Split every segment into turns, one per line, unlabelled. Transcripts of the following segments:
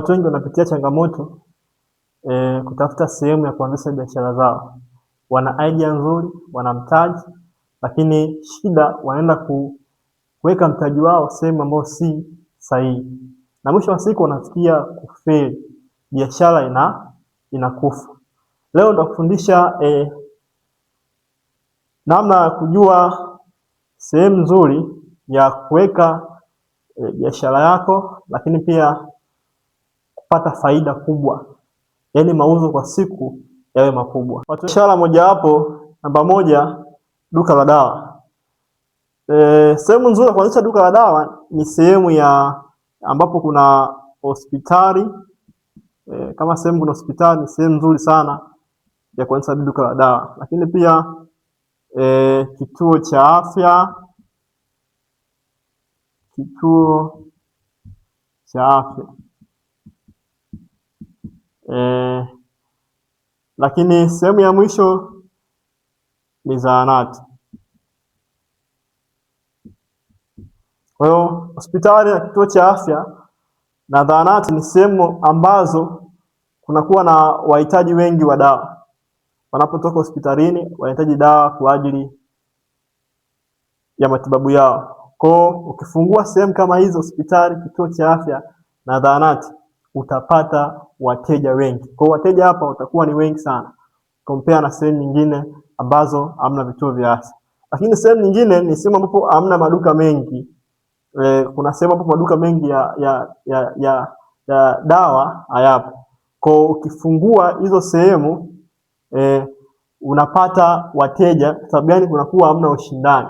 Watu wengi wanapitia changamoto kutafuta sehemu ya kuanzisha biashara zao. Wana idea nzuri, wana mtaji, lakini shida wanaenda kuweka mtaji wao sehemu ambayo si sahihi, na mwisho wa siku wanafikia kufeli, biashara inakufa. Leo nitakufundisha namna ya kujua sehemu nzuri ya kuweka biashara yako, lakini pia kupata faida kubwa, yaani mauzo kwa siku yawe makubwa. Biashara mojawapo, namba moja, duka la dawa. Sehemu nzuri ya kuanzisha duka la dawa ni sehemu ambapo kuna hospitali. Kama sehemu kuna hospitali, ni sehemu nzuri sana ya kuanzisha duka la dawa. Lakini pia kituo cha afya, lakini sehemu ya mwisho ni zahanati. Kwa hiyo hospitali na kituo cha afya na zahanati ni sehemu ambazo kunakuwa na wahitaji wengi wa dawa. Wanapotoka hospitalini wanahitaji dawa kwa ajili ya matibabu yao. Kwa hiyo ukifungua sehemu kama hizo, hospitali, kituo cha afya na zahanati, utapata wateja wengi. Kwa hiyo wateja hapa watakuwa ni wengi sana compare na sehemu nyingine ambazo hamna vituo vya afya. Lakini sehemu nyingine ni sehemu ambapo hamna maduka mengi. Kuna sehemu ambapo maduka mengi ya dawa hayapo. Kwa hiyo ukifungua hizo sehemu unapata wateja. Sababu gani? Kunakuwa hamna ushindani.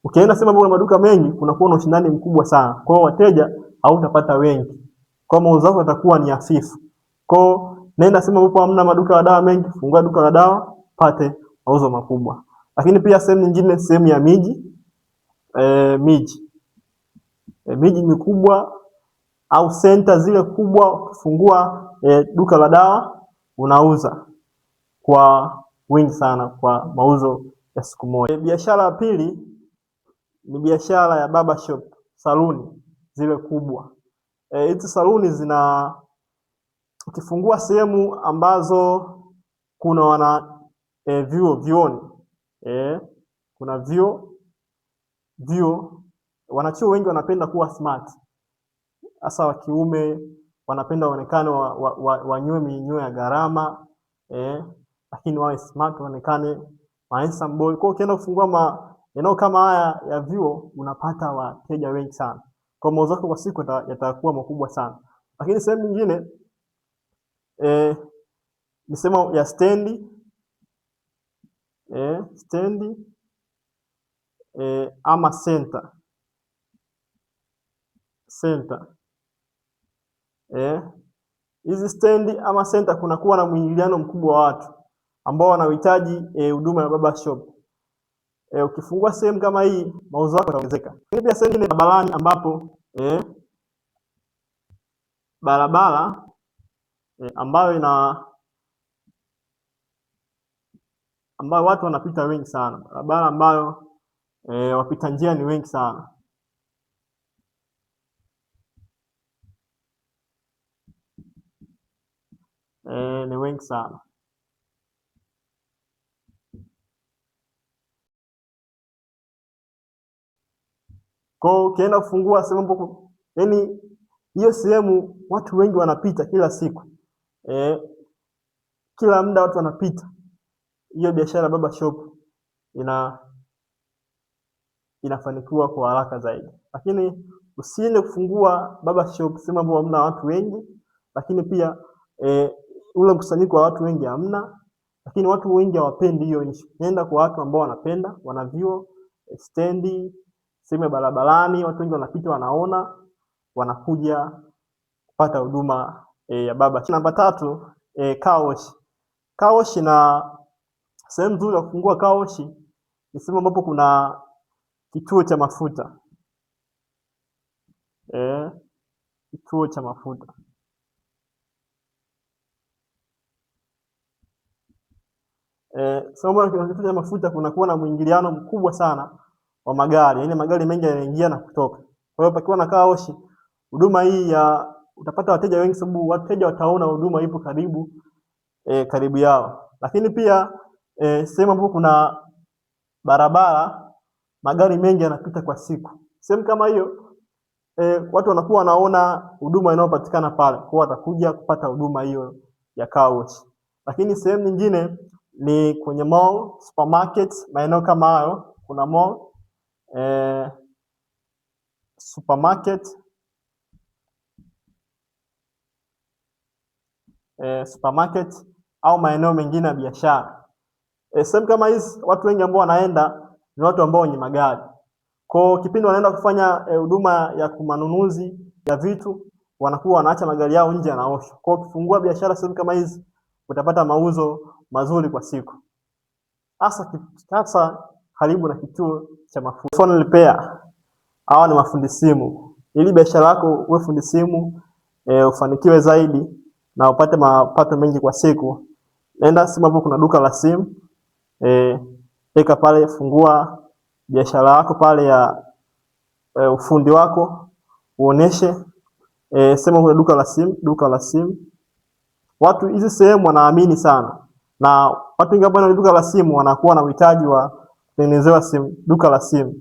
Ukienda sehemu ambapo kuna maduka mengi, kunakuwa na ushindani mkubwa sana. Kwa hiyo wateja hautapata wengi. Kwa hiyo mauzo yako yatakuwa ni hafifu. Kwa hiyo nenda sehemu ambapo hamna maduka ya dawa mengi, fungua duka la dawa, pate mauzo makubwa. Lakini pia sehemu nyingine, sehemu ya miji. Miji mikubwa au center zile kubwa, ukifungua duka la dawa unauza kwa wingi sana, kwa mauzo ya siku moja. Biashara ya pili ni biashara ya barber shop, saluni zile kubwa. Hizi saluni ukifungua sehemu ambazo kuna vyuoni, kuna vyuo, wanachuo wengi wanapenda kuwa smart, hasa wa kiume wanapenda waonekane wanywe minywe ya gharama, lakini wawe smart, waonekane handsome boy. Kwa ukienda kufungua eneo kama haya ya vyuo, unapata wateja wengi sana. Kwa mauzo yako kwa siku yatakuwa makubwa sana. Lakini sehemu nyingine ni sehemu ya stendi, ama center. Hizi stendi ama center kunakuwa na mwingiliano mkubwa wa watu ambao wanahitaji huduma ya barber shop. Ukifungua sehemu kama hii, mauzo yako yataongezeka. Lakini pia sehemu nyingine barabarani, ambapo barabara ambayo watu wanapita wengi sana, barabara ambayo wapita njia ni wengi sana. Ni wengi sana. Kwa hiyo ukienda kufungua sehemu ambapo, yaani hiyo sehemu watu wengi wanapita kila siku, kila muda watu wanapita, hiyo biashara ya barber shop inafanikiwa kwa haraka zaidi. Lakini usiende kufungua barber shop sehemu ambapo hamna watu wengi, lakini pia ule mkusanyiko wa watu wengi hamna, lakini watu wengi hawapendi hiyo issue. Nenda kwa watu ambao wanapenda, wana vyuo, stendi, sehemu ya barabarani, watu wengi wanapita, wanaona, wanakuja kupata huduma ya barber. Namba tatu, car wash. Car wash, na sehemu nzuri ya kufungua car wash ni sehemu ambapo kuna kituo cha mafuta. Kituo cha mafuta. Sehemu ambapo kuna kituo cha mafuta kunakuwa na mwingiliano mkubwa sana wa magari, yaani magari mengi yanaingia na kutoka. Kwa hiyo pakiwa na car wash, huduma hii ya utapata wateja wengi, sababu wateja wataona huduma ipo karibu karibu yao. Lakini pia sehemu ambapo kuna barabara, magari mengi yanapita kwa siku, sehemu kama hiyo watu wanakuwa wanaona huduma inayopatikana pale, kwa watakuja kupata huduma hiyo ya car wash. Lakini sehemu nyingine ni kwenye mall, supermarket, maeneo kama hayo kuna mall, supermarket, supermarket au maeneo mengine ya biashara. Sehemu kama hizi watu wengi ambao wanaenda ni watu ambao wenye magari. Kwa kipindi wanaenda kufanya huduma ya manunuzi ya vitu, wanakuwa wanaacha magari yao nje yanaoshwa. Kwa ukifungua biashara sehemu kama hizi utapata mauzo mazuri kwa siku. Hasa karibu na kituo cha mafuta. Phone repair, hawa ni mafundi simu. Ili biashara yako uwe fundi simu ufanikiwe zaidi na upate mapato mengi kwa siku, nenda sehemu ambapo kuna duka la simu, eka pale, fungua biashara yako pale ya ufundi wako, uoneshe. Sema kuna duka la simu. Watu hizi sehemu wanaamini sana, na watu wengi ambao wana duka la simu wanakuwa na uhitaji wa kutengenezewa simu, duka la simu,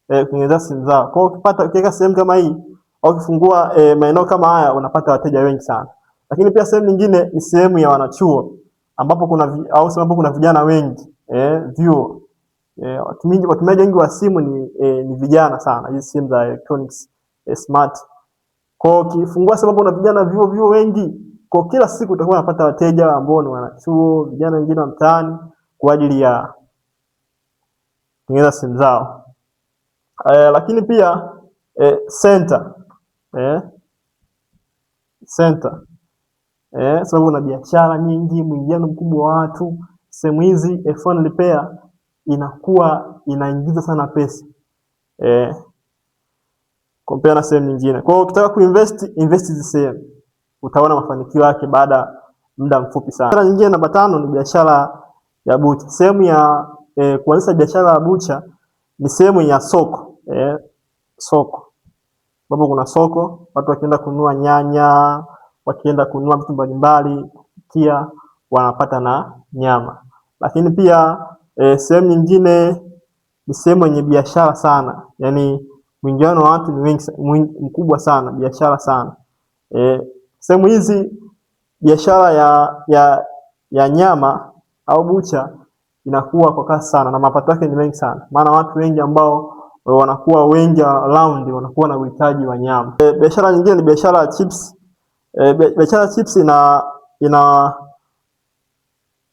kutengeneza simu zao. Kwa hiyo ukiweka sehemu kama hii au ukifungua maeneo kama haya unapata wateja wengi sana. Lakini pia sehemu nyingine ni sehemu ya wanachuo ambapo kuna vijana wengi, vyuo. Watumiaji wengi wa simu ni vijana sana, hizi simu za electronics, smart. Kwa ukifungua sababu una vijana vyuo wengi, kwa kila siku utakuwa unapata wateja ambao ni wanachuo, vijana wengine wa mtaani kwa ajili ya kutengeneza simu zao. Lakini pia center, sababu una biashara nyingi, mwingiliano mkubwa wa watu, sehemu hizi phone repair inakuwa inaingiza sana pesa compare na sehemu nyingine. Kwa hiyo ukitaka kuinvest hizi sehemu, utaona mafanikio yake baada muda mfupi sana. Biashara nyingine namba 5 ni biashara ya bucha. Sehemu ya kuanzisha biashara ya bucha ni sehemu ya soko, soko. Sababu kuna soko, watu wakienda kununua nyanya, wakienda kununua vitu mbalimbali, pia wanapata na nyama. Lakini pia sehemu nyingine ni sehemu yenye biashara sana, yani mwingiliano wa watu ni wengi, mkubwa sana, biashara sana. Sehemu hizi biashara ya nyama au bucha inakuwa kwa kasi sana na mapato yake ni mengi sana, maana watu wengi ambao wanakuwa wengi around wanakuwa na uhitaji wa nyama. Biashara nyingine ni biashara ya chips. Biashara ya chips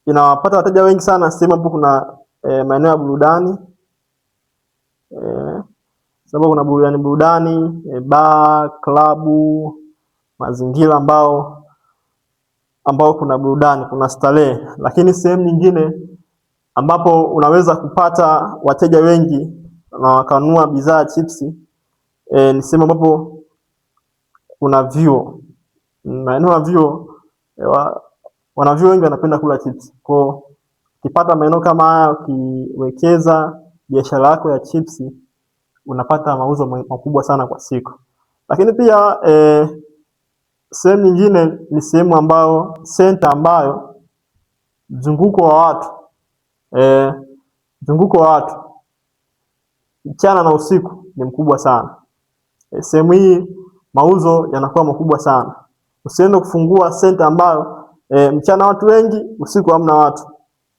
inawapata wateja wengi sana sehemu ambapo kuna maeneo ya burudani, sababu kuna burudani, bar, klabu, mazingira ambao kuna burudani, kuna starehe. Lakini sehemu nyingine ambapo unaweza kupata wateja wengi na wakanunua bidhaa chips ni sehemu ambapo kuna vyuo. Maeneo ya vyuo, wanavyuo wengi wanapenda kula chips. Kwa ukipata maeneo kama haya, ukiwekeza biashara yako ya chips, unapata mauzo makubwa sana kwa siku. Lakini pia sehemu nyingine ni sehemu ambayo center, ambayo mzunguko wa watu mchana na usiku ni mkubwa sana. Sehemu hii mauzo yanakuwa makubwa sana. Usiende kufungua center ambayo mchana watu wengi, usiku hamna watu,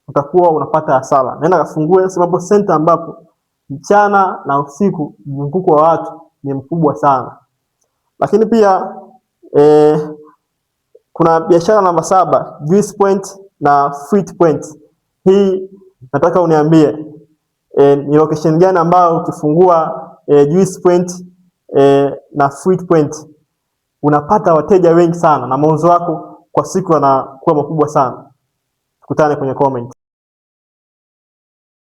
utakuwa unapata hasara. Nenda kafungue sababu center ambapo mchana na usiku mzunguko wa watu ni mkubwa sana. Lakini pia kuna biashara namba 7, Juice Point na Fruit Point. Hii nataka uniambie ni location gani ambayo ukifungua Juice Point na Fruit Point unapata wateja wengi sana na mauzo yako kwa siku yanakuwa makubwa sana. Tukutane kwenye comment.